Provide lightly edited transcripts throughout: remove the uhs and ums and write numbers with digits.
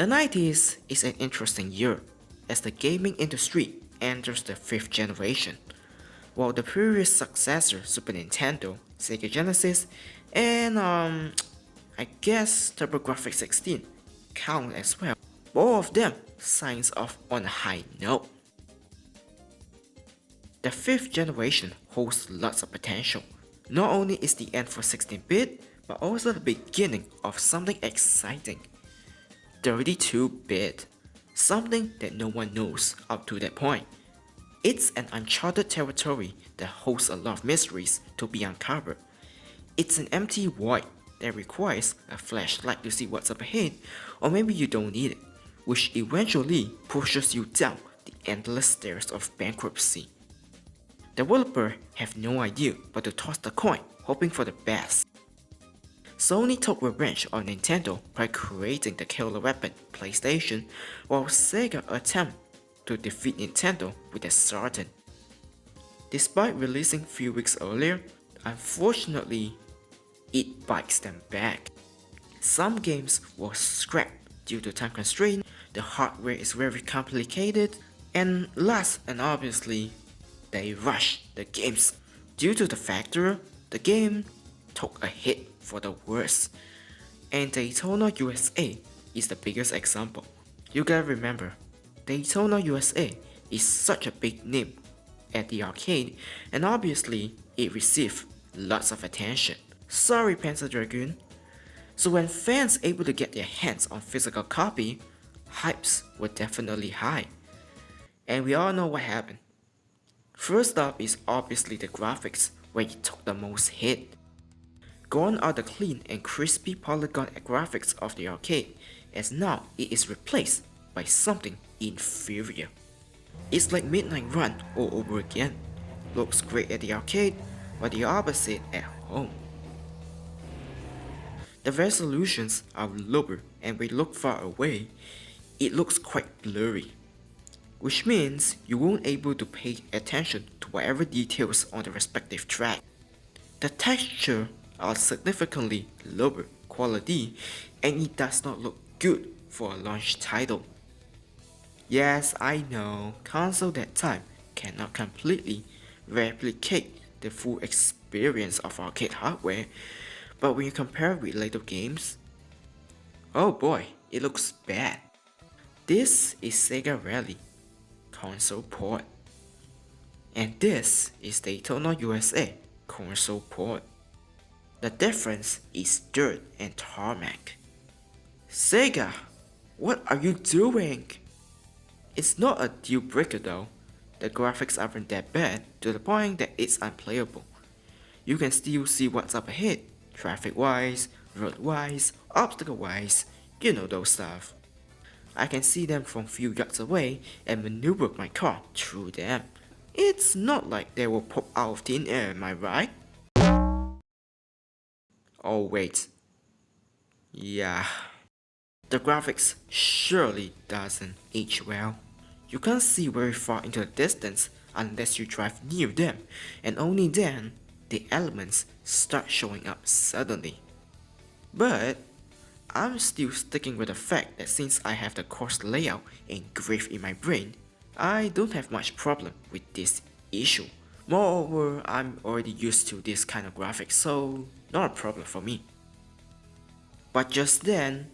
The 90s is an interesting year as the gaming industry enters the 5th generation, while the previous successor Super Nintendo, Sega Genesis, and I guess TurboGrafx-16 count as well. All of them signs off on a high note. The 5th generation holds lots of potential. Not only is the end for 16-bit, but also the beginning of something exciting. 32-bit, something that no one knows up to that point. It's an uncharted territory that holds a lot of mysteries to be uncovered. It's an empty void that requires a flashlight to see what's up ahead, or maybe you don't need it, which eventually pushes you down the endless stairs of bankruptcy. Developers have no idea but to toss the coin, hoping for the best. Sony took revenge on Nintendo by creating the killer weapon, PlayStation, while Sega attempted to defeat Nintendo with the Saturn. Despite releasing few weeks earlier, unfortunately, it bites them back. Some games were scrapped due to time constraint, the hardware is very complicated, and last and obviously, they rushed the games. Due to the factor, the game took a hit for the worse. And Daytona USA is the biggest example. You gotta remember, Daytona USA is such a big name at the arcade, and obviously it received lots of attention. Sorry Panzer Dragoon. So when fans able to get their hands on physical copy, hypes were definitely high. And we all know what happened. First up is obviously the graphics, where it took the most hit. Gone are the clean and crispy polygon graphics of the arcade, as now it is replaced by something inferior. It's like Midnight Run all over again. Looks great at the arcade, but the opposite at home. The resolutions are lower, and when we look far away, it looks quite blurry, which means you won't able to pay attention to whatever details on the respective track. The texture are significantly lower quality, and it does not look good for a launch title. Yes, I know, console that time cannot completely replicate the full experience of arcade hardware, but when you compare it with later games, oh boy, it looks bad. This is Sega Rally console port, and this is Daytona USA console port. The difference is dirt and tarmac. Sega, what are you doing? It's not a deal breaker though. The graphics aren't that bad to the point that it's unplayable. You can still see what's up ahead, traffic wise, road wise, obstacle wise, you know those stuff. I can see them from few yards away and maneuver my car through them. It's not like they will pop out of thin air, am I right? Oh wait. Yeah. The graphics surely doesn't age well. You can't see very far into the distance unless you drive near them, and only then the elements start showing up suddenly. But I'm still sticking with the fact that since I have the course layout engraved in my brain, I don't have much problem with this issue. Moreover, I'm already used to this kind of graphics, so not a problem for me. But just then,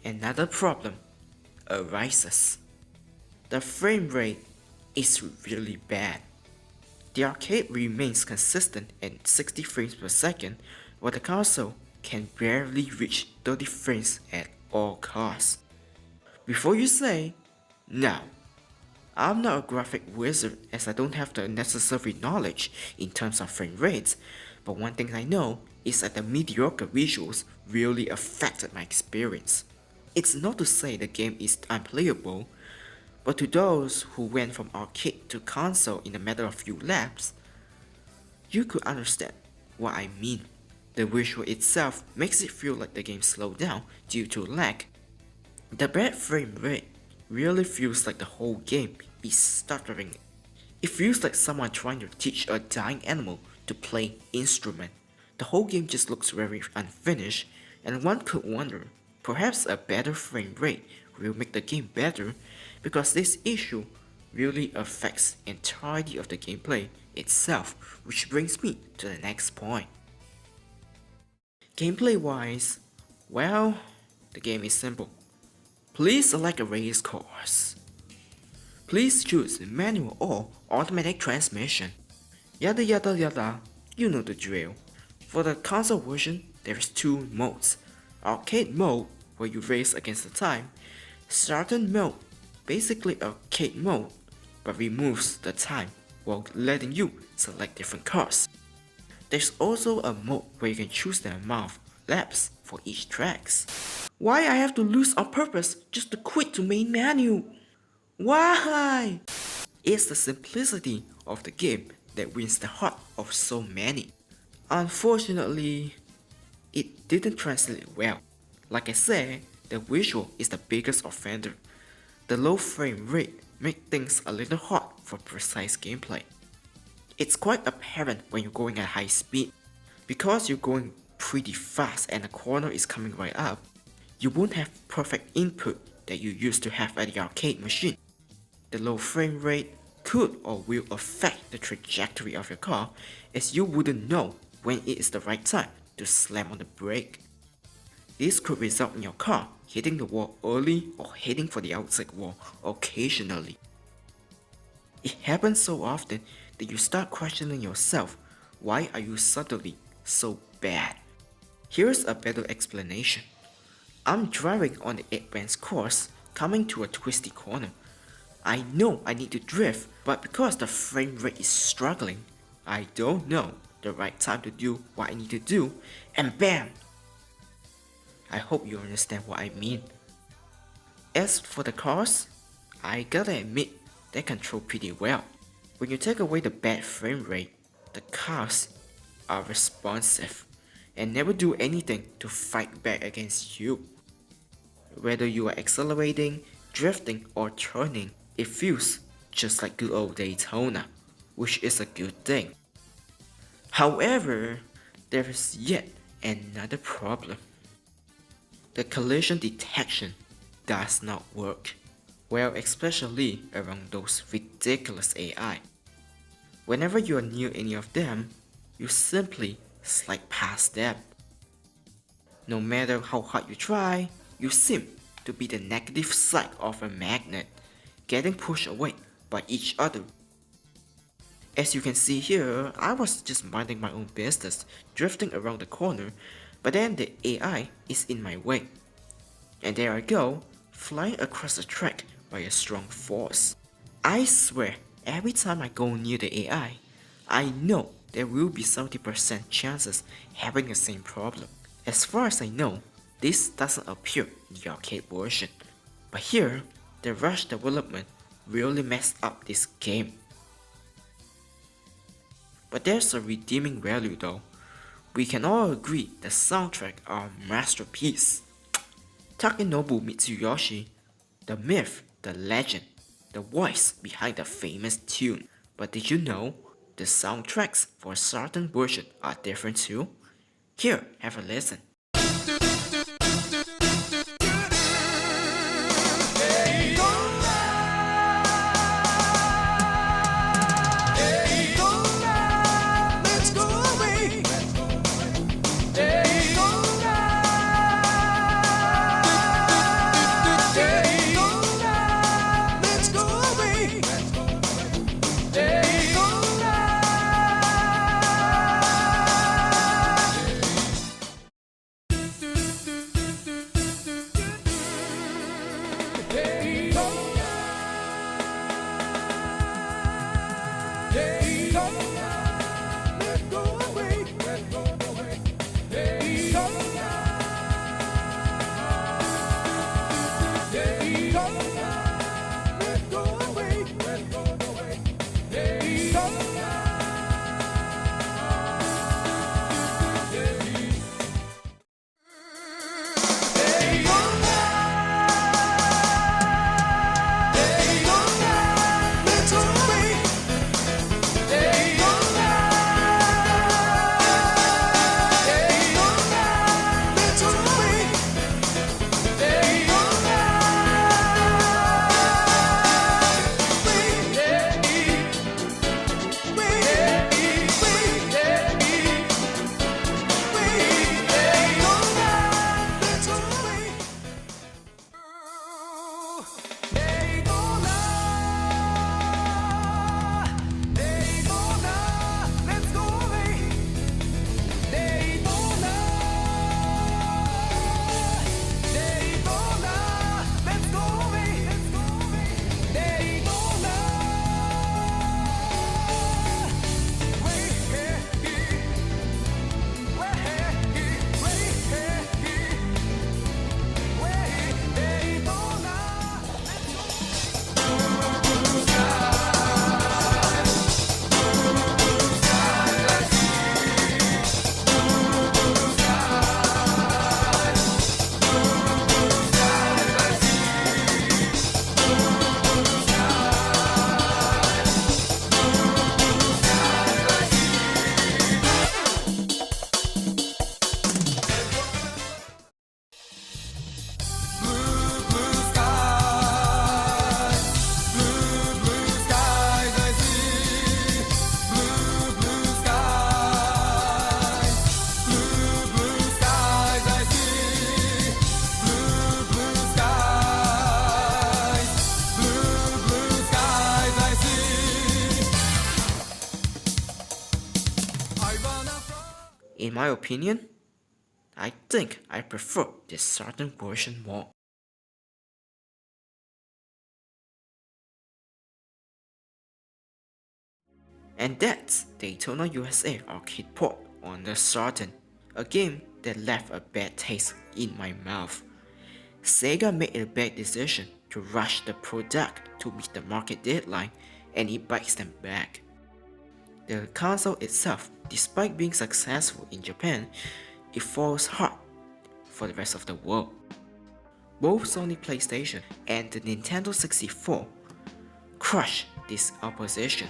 another problem arises. The frame rate is really bad. The arcade remains consistent at 60 frames per second, while the console can barely reach 30 frames at all costs. Before you say, no, I'm not a graphic wizard as I don't have the necessary knowledge in terms of frame rates, but one thing I know is that the mediocre visuals really affected my experience. It's not to say the game is unplayable, but to those who went from arcade to console in a matter of few laps, you could understand what I mean. The visual itself makes it feel like the game slowed down due to lag. The bad frame rate really feels like the whole game is stuttering. It feels like someone trying to teach a dying animal to play instrument. The whole game just looks very unfinished, and one could wonder, perhaps a better frame rate will make the game better, because this issue really affects the entirety of the gameplay itself, which brings me to the next point. Gameplay wise, well, the game is simple. Please select a race course. Please choose manual or automatic transmission. Yada yada yada, you know the drill. For the console version, there is two modes. Arcade mode, where you race against the time. Saturn mode, basically arcade mode, but removes the time while letting you select different cars. There's also a mode where you can choose the amount of laps for each tracks. Why I have to lose on purpose just to quit to main menu? Why? It's the simplicity of the game that wins the heart of so many. Unfortunately, it didn't translate well. Like I said, the visual is the biggest offender. The low frame rate makes things a little hard for precise gameplay. It's quite apparent when you're going at high speed. Because you're going pretty fast and the corner is coming right up, you won't have perfect input that you used to have at the arcade machine. The low frame rate could or will affect the trajectory of your car, as you wouldn't know when it is the right time to slam on the brake. This could result in your car hitting the wall early or heading for the outside wall occasionally. It happens so often that you start questioning yourself, why are you suddenly so bad? Here's a better explanation. I'm driving on the advanced course, coming to a twisty corner. I know I need to drift, but because the frame rate is struggling, I don't know the right time to do what I need to do, and bam! I hope you understand what I mean. As for the cars, I gotta admit, they control pretty well. When you take away the bad frame rate, the cars are responsive and never do anything to fight back against you. Whether you are accelerating, drifting, or turning, it feels just like good old Daytona, which is a good thing. However, there is yet another problem. The collision detection does not work, well, especially around those ridiculous AI. Whenever you are near any of them, you simply slide past them. No matter how hard you try, you seem to be the negative side of a magnet, getting pushed away by each other. As you can see here, I was just minding my own business, drifting around the corner, but then the AI is in my way. And there I go, flying across the track by a strong force. I swear, every time I go near the AI, I know there will be 70% chances having the same problem. As far as I know, this doesn't appear in the arcade version. But here, the rush development really messed up this game. But there's a redeeming value though. We can all agree the soundtrack are a masterpiece. Takenobu Mitsuyoshi, the myth, the legend, the voice behind the famous tune. But did you know the soundtracks for a certain version are different too? Here, have a listen. In my opinion, I think I prefer the Saturn version more. And that's Daytona USA arcade port on the Saturn, a game that left a bad taste in my mouth. Sega made a bad decision to rush the product to meet the market deadline, and it bites them back. The console itself, despite being successful in Japan, it falls hard for the rest of the world. Both Sony PlayStation and the Nintendo 64 crushed this opposition.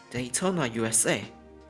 Daytona USA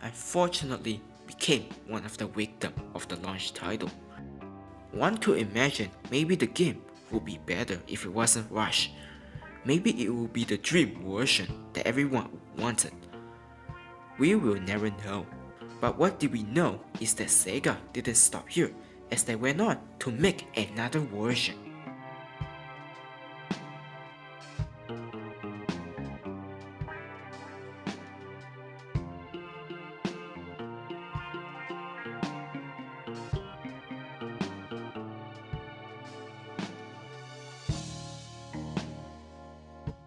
unfortunately became one of the victims of the launch title. One could imagine maybe the game would be better if it wasn't rushed. Maybe it would be the dream version that everyone wanted. We will never know. But what did we know is that Sega didn't stop here, as they went on to make another version.